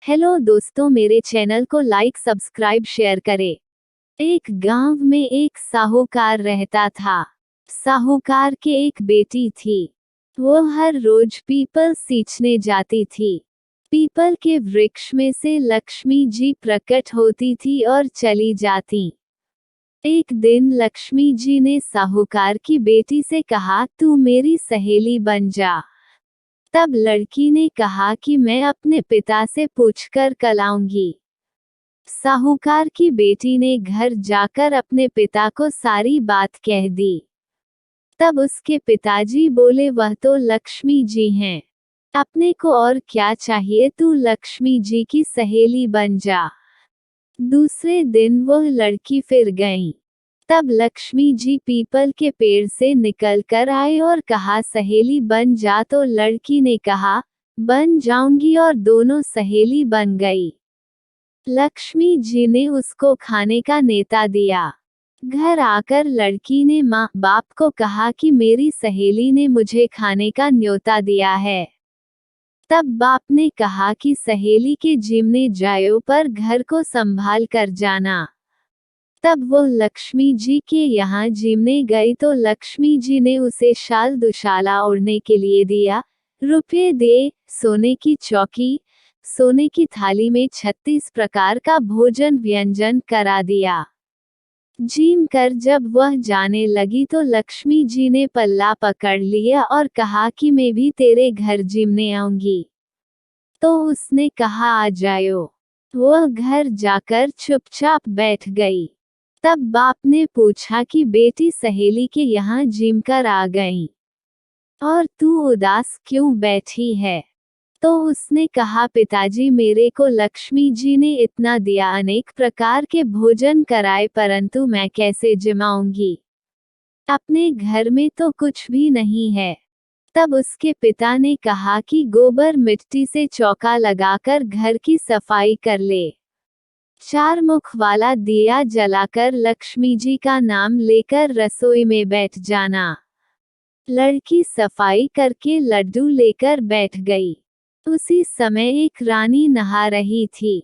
Hello दोस्तों, मेरे channel को लाइक सब्सक्राइब शेयर करें। एक गांव में एक साहूकार रहता था। साहूकार के एक बेटी थी। वो हर रोज पीपल सींचने जाती थी। पीपल के वृक्ष में से लक्ष्मी जी प्रकट होती थी और चली जाती। एक दिन लक्ष्मी जी ने साहूकार की बेटी से कहा, तू मेरी सहेली बन जा। तब लड़की ने कहा कि मैं अपने पिता से पूछकर कल आऊंगी। साहूकार की बेटी ने घर जाकर अपने पिता को सारी बात कह दी। तब उसके पिताजी बोले, वह तो लक्ष्मी जी हैं। अपने को और क्या चाहिए, तू लक्ष्मी जी की सहेली बन जा। दूसरे दिन वह लड़की फिर गई। तब लक्ष्मी जी पीपल के पेड़ से निकल कर आए और कहा, सहेली बन जा। तो लड़की ने कहा, बन जाऊंगी, और दोनों सहेली बन गई। लक्ष्मी जी ने उसको खाने का न्योता दिया। घर आकर लड़की ने माँ बाप को कहा कि मेरी सहेली ने मुझे खाने का न्योता दिया है। तब बाप ने कहा कि सहेली के जिमने जायो पर घर को संभाल कर जाना। तब वो लक्ष्मी जी के यहाँ जिमने गई तो लक्ष्मी जी ने उसे शाल दुशाला ओढ़ने के लिए दिया, रुपये दे, सोने की चौकी, सोने की थाली में 36 प्रकार का भोजन व्यंजन करा दिया। जिम कर जब वह जाने लगी तो लक्ष्मी जी ने पल्ला पकड़ लिया और कहा कि मैं भी तेरे घर जिमने आऊंगी। तो उसने कहा, आ जाओ। वह घर जाकर चुपचाप बैठ गई। तब बाप ने पूछा कि बेटी सहेली के यहाँ जिम कर आ गई, और तू उदास क्यों बैठी है? तो उसने कहा, पिताजी मेरे को लक्ष्मी जी ने इतना दिया, अनेक प्रकार के भोजन कराए, परंतु मैं कैसे जिमाऊंगी? अपने घर में तो कुछ भी नहीं है। तब उसके पिता ने कहा कि गोबर मिट्टी से चौका लगाकर घर की सफाई कर ले। 4 मुख वाला दिया जलाकर लक्ष्मी जी का नाम लेकर रसोई में बैठ जाना। लड़की सफाई करके लड्डू लेकर बैठ गई। उसी समय एक रानी नहा रही थी।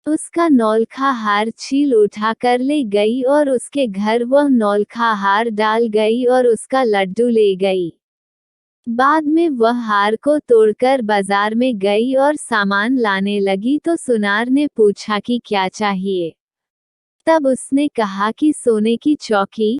उसका नौलखा हार छील उठाकर ले गई और उसके घर वह नौलखा हार डाल गई और उसका लड्डू ले गई। बाद में वह हार को तोड़कर बाजार में गई और सामान लाने लगी तो सुनार ने पूछा कि क्या चाहिए? तब उसने कहा कि सोने की चौकी,